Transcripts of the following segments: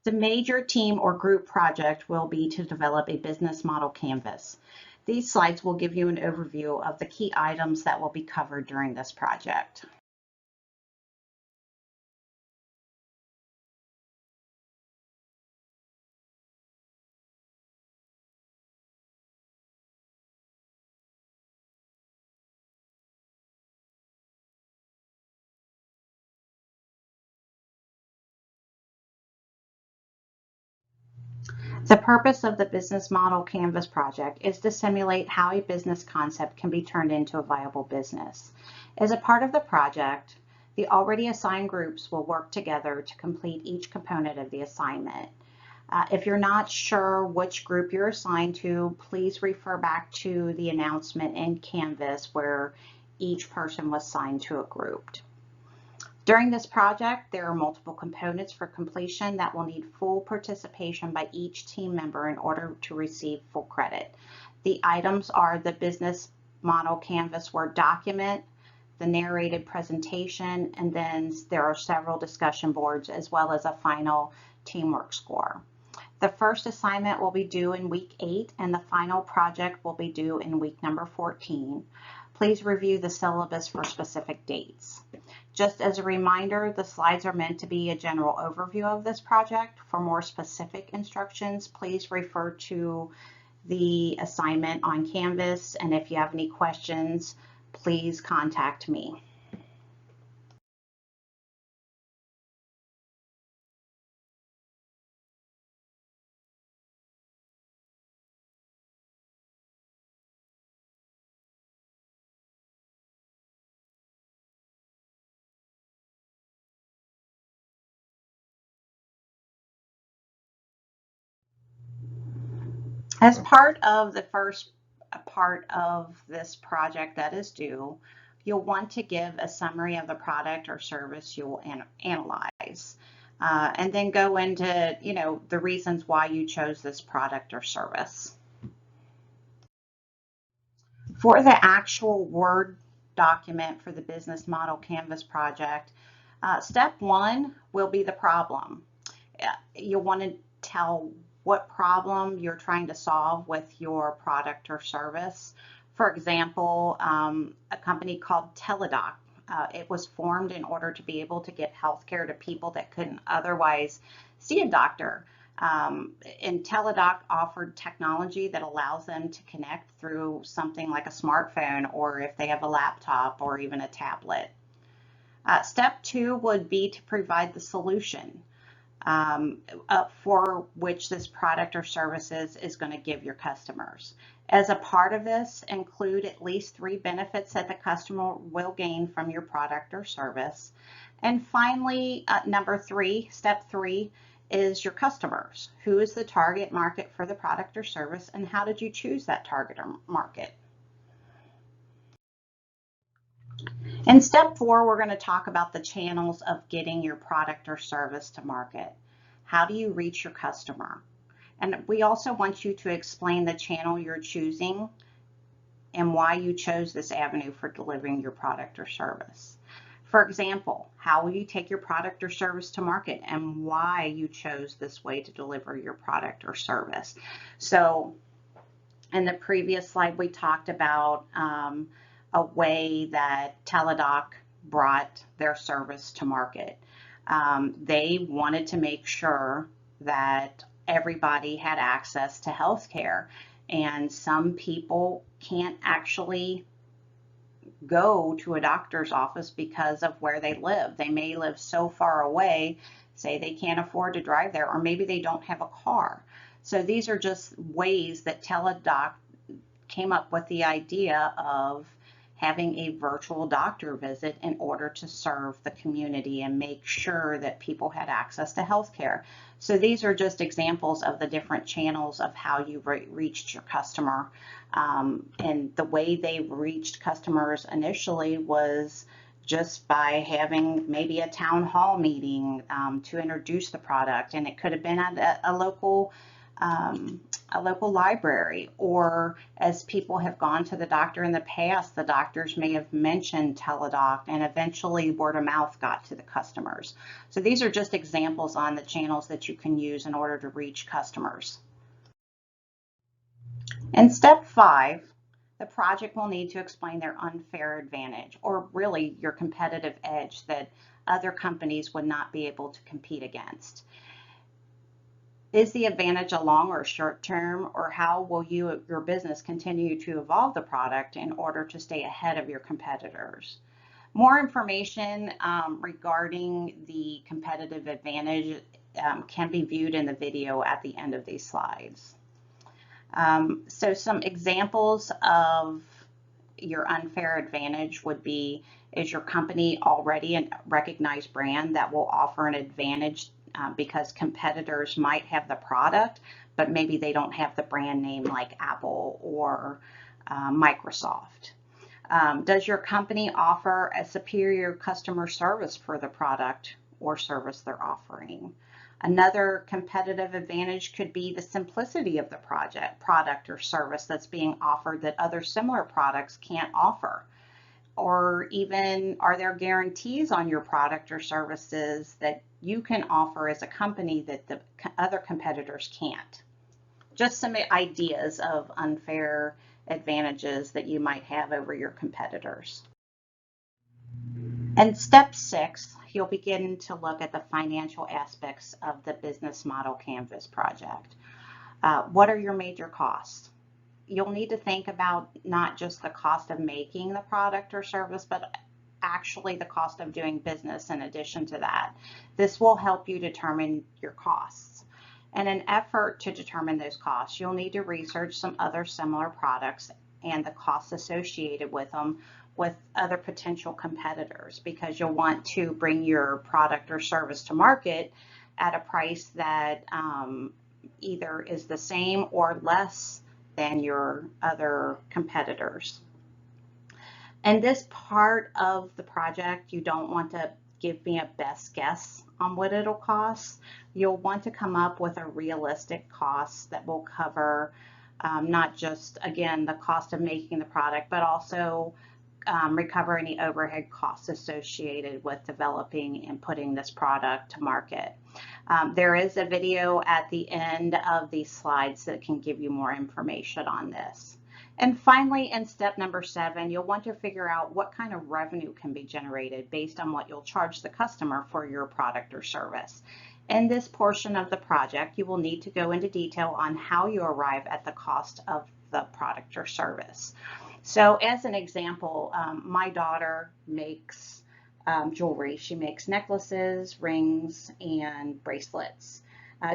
The major team or group project will be to develop a business model canvas. These slides will give you an overview of the key items that will be covered during this project. The purpose of the Business Model Canvas project is to simulate how a business concept can be turned into a viable business. As a part of the project, the already assigned groups will work together to complete each component of the assignment. If you're not sure which group you're assigned to, please refer back to the announcement in Canvas where each person was assigned to a group. During this project, there are multiple components for completion that will need full participation by each team member in order to receive full credit. The items are the Business Model Canvas Word document, the narrated presentation, and then there are several discussion boards as well as a final teamwork score. The first assignment will be due in week 8 and the final project will be due in week number 14. Please review the syllabus for specific dates. Just as a reminder, the slides are meant to be a general overview of this project. For more specific instructions, please refer to the assignment on Canvas, and if you have any questions, please contact me. As part of the first part of this project that is due, you'll want to give a summary of the product or service you'll analyze, and then go into, the reasons why you chose this product or service. For the actual Word document for the Business Model Canvas project, step 1 will be the problem. You'll want to tell what problem you're trying to solve with your product or service. For example, a company called Teladoc. It was formed in order to be able to get healthcare to people that couldn't otherwise see a doctor. And Teladoc offered technology that allows them to connect through something like a smartphone, or if they have a laptop or even a tablet. Step 2 would be to provide the solution for which this product or services is going to give your customers. As a part of this, include at least 3 benefits that the customer will gain from your product or service. And finally, number 3, step 3, is your customers. Who is the target market for the product or service, and how did you choose that target market? In step 4, we're going to talk about the channels of getting your product or service to market. How do you reach your customer? And we also want you to explain the channel you're choosing and why you chose this avenue for delivering your product or service. For example, how will you take your product or service to market and why you chose this way to deliver your product or service? So in the previous slide, we talked about a way that Teladoc brought their service to market. They wanted to make sure that everybody had access to healthcare, and some people can't actually go to a doctor's office because of where they live. They may live so far away, say they can't afford to drive there, or maybe they don't have a car. So these are just ways that Teladoc came up with the idea of having a virtual doctor visit in order to serve the community and make sure that people had access to healthcare. So these are just examples of the different channels of how you reached your customer. And the way they reached customers initially was just by having maybe a town hall meeting to introduce the product. And it could have been at a local a local library, or as people have gone to the doctor in the past, the doctors may have mentioned Teladoc, and eventually word of mouth got to the customers. So these are just examples on the channels that you can use in order to reach customers. In step 5, the project will need to explain their unfair advantage, or really your competitive edge that other companies would not be able to compete against. Is the advantage a long or short term, or how will your business continue to evolve the product in order to stay ahead of your competitors? More information regarding the competitive advantage can be viewed in the video at the end of these slides. So some examples of your unfair advantage would be, is your company already a recognized brand that will offer an advantage because competitors might have the product, but maybe they don't have the brand name like Apple or Microsoft? Does your company offer a superior customer service for the product or service they're offering? Another competitive advantage could be the simplicity of the product or service that's being offered that other similar products can't offer. Or even, are there guarantees on your product or services that you can offer as a company that the other competitors can't? Just some ideas of unfair advantages that you might have over your competitors. And step 6, you'll begin to look at the financial aspects of the business model canvas project. What are your major costs? You'll need to think about not just the cost of making the product or service, but actually the cost of doing business in addition to that. This will help you determine your costs. In an effort to determine those costs, you'll need to research some other similar products and the costs associated with them with other potential competitors, because you'll want to bring your product or service to market at a price that either is the same or less than your other competitors. In this part of the project, you don't want to give me a best guess on what it'll cost. You'll want to come up with a realistic cost that will cover not just, again, the cost of making the product, but also recover any overhead costs associated with developing and putting this product to market. There is a video at the end of these slides that can give you more information on this. And finally, in step number 7, you'll want to figure out what kind of revenue can be generated based on what you'll charge the customer for your product or service. In this portion of the project, you will need to go into detail on how you arrive at the cost of the product or service. So as an example, my daughter makes jewelry. She makes necklaces, rings, and bracelets.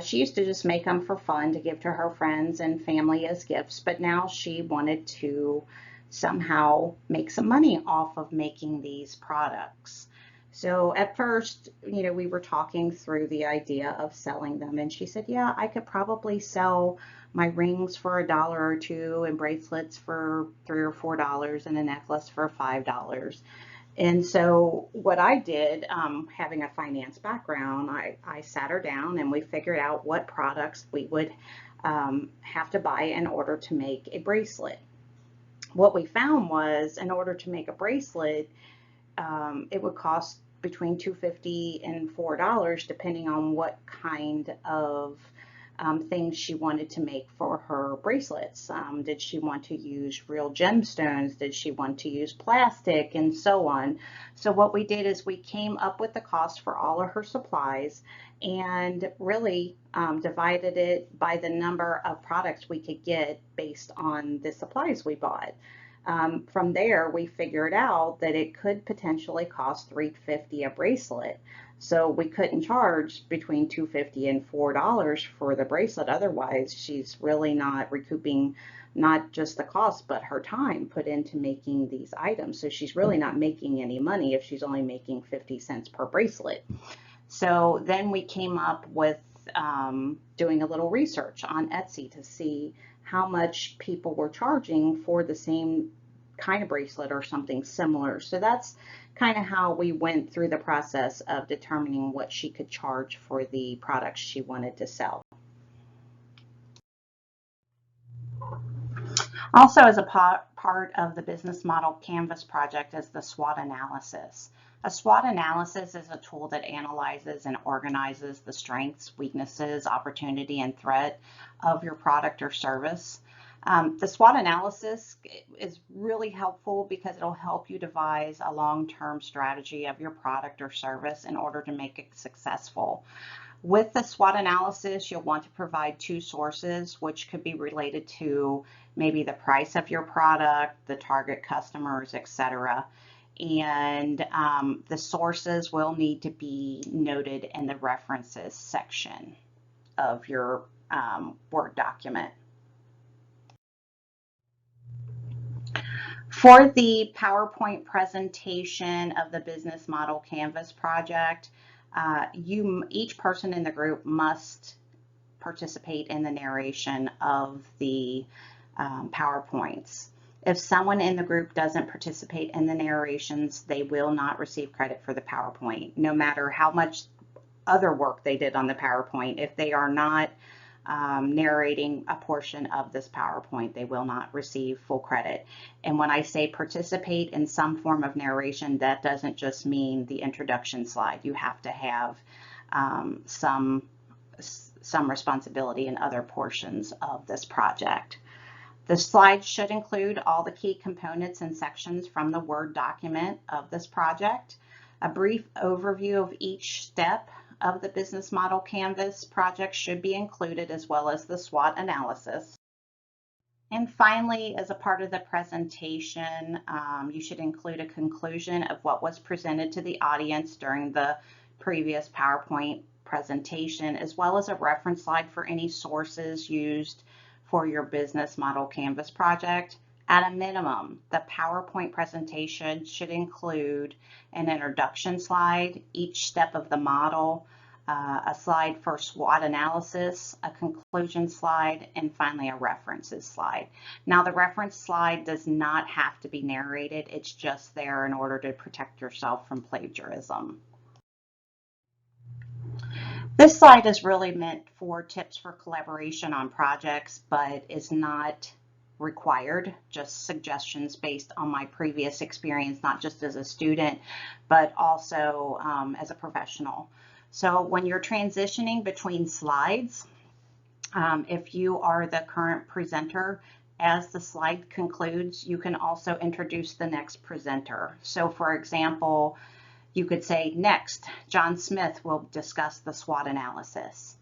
She used to just make them for fun to give to her friends and family as gifts, but now she wanted to somehow make some money off of making these products. So at first, we were talking through the idea of selling them, and she said, yeah, I could probably sell my rings for $1 or $2 and bracelets for $3 or $4 and a necklace for $5. And so what I did, having a finance background, I sat her down and we figured out what products we would have to buy in order to make a bracelet. What we found was, in order to make a bracelet, it would cost between $2.50 and $4 depending on what kind of things she wanted to make for her bracelets. Did she want to use real gemstones? Did she want to use plastic, and so on? So what we did is we came up with the cost for all of her supplies and really divided it by the number of products we could get based on the supplies we bought. From there, we figured out that it could potentially cost $3.50 a bracelet. So we couldn't charge between $2.50 and $4 for the bracelet. Otherwise, she's really not recouping not just the cost, but her time put into making these items. So she's really not making any money if she's only making 50 cents per bracelet. So then we came up with doing a little research on Etsy to see how much people were charging for the same kind of bracelet or something similar. So that's kind of how we went through the process of determining what she could charge for the products she wanted to sell. Also, as a part of the business model Canvas project is the SWOT analysis. A SWOT analysis is a tool that analyzes and organizes the strengths, weaknesses, opportunity, and threat of your product or service. The SWOT analysis is really helpful because it'll help you devise a long-term strategy of your product or service in order to make it successful. With the SWOT analysis, you'll want to provide two sources, which could be related to maybe the price of your product, the target customers, etc. And the sources will need to be noted in the references section of your Word document. For the PowerPoint presentation of the business model Canvas project, each person in the group must participate in the narration of the PowerPoints. If someone in the group doesn't participate in the narrations, they will not receive credit for the PowerPoint, no matter how much other work they did on the PowerPoint. If they are not narrating a portion of this PowerPoint, they will not receive full credit. And when I say participate in some form of narration, that doesn't just mean the introduction slide. You have to have some responsibility in other portions of this project. The slides should include all the key components and sections from the Word document of this project, a brief overview of each step of the business model Canvas project should be included, as well as the SWOT analysis. And finally, as a part of the presentation, you should include a conclusion of what was presented to the audience during the previous PowerPoint presentation, as well as a reference slide for any sources used for your business model Canvas project. At a minimum, the PowerPoint presentation should include an introduction slide, each step of the model, a slide for SWOT analysis, a conclusion slide, and finally a references slide. Now, the reference slide does not have to be narrated. It's just there in order to protect yourself from plagiarism. This slide is really meant for tips for collaboration on projects, but is not required, just suggestions based on my previous experience, not just as a student, but also as a professional. So when you're transitioning between slides, if you are the current presenter, as the slide concludes, you can also introduce the next presenter. So for example, you could say, next, John Smith will discuss the SWOT analysis.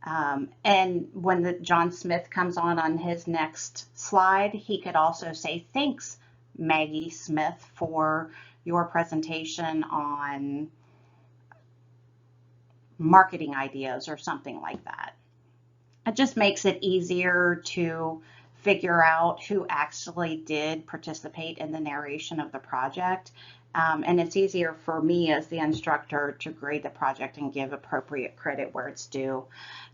And when John Smith comes on his next slide, he could also say, thanks, Maggie Smith, for your presentation on marketing ideas or something like that. It just makes it easier to figure out who actually did participate in the narration of the project. And it's easier for me as the instructor to grade the project and give appropriate credit where it's due.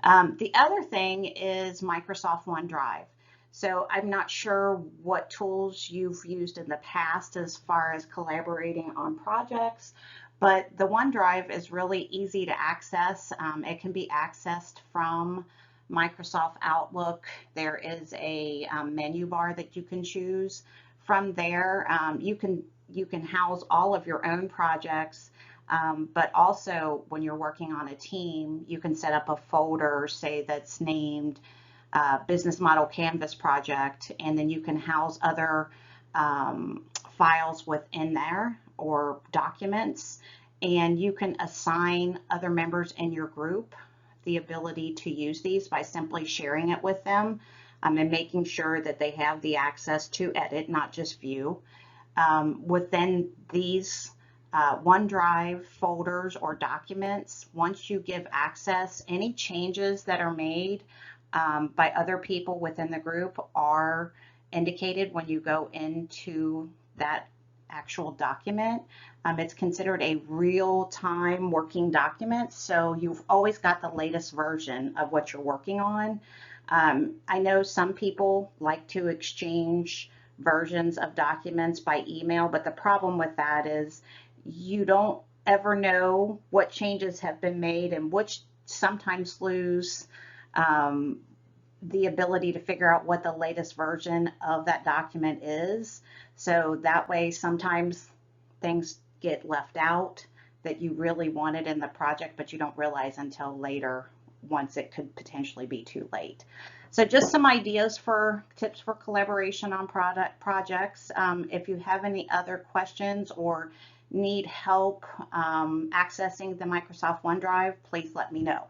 The other thing is Microsoft OneDrive. So I'm not sure what tools you've used in the past as far as collaborating on projects, but the OneDrive is really easy to access. It can be accessed from Microsoft Outlook. There is a menu bar that you can choose. From there, you can house all of your own projects, but also when you're working on a team, you can set up a folder, say that's named Business Model Canvas Project, and then you can house other files within there or documents, and you can assign other members in your group the ability to use these by simply sharing it with them and making sure that they have the access to edit, not just view. Within these OneDrive folders or documents, once you give access, any changes that are made by other people within the group are indicated when you go into that actual document. It's considered a real-time working document, so you've always got the latest version of what you're working on. I know some people like to exchange versions of documents by email, but the problem with that is you don't ever know what changes have been made and which sometimes lose the ability to figure out what the latest version of that document is. So that way, sometimes things get left out that you really wanted in the project, but you don't realize until later, once it could potentially be too late. So just some ideas for tips for collaboration on projects. If you have any other questions or need help accessing the Microsoft OneDrive, please let me know.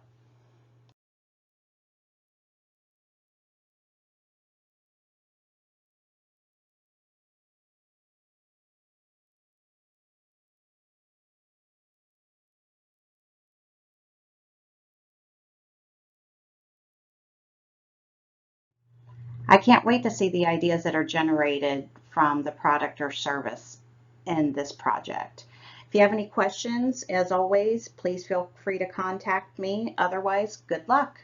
I can't wait to see the ideas that are generated from the product or service in this project. If you have any questions, as always, please feel free to contact me. Otherwise, good luck.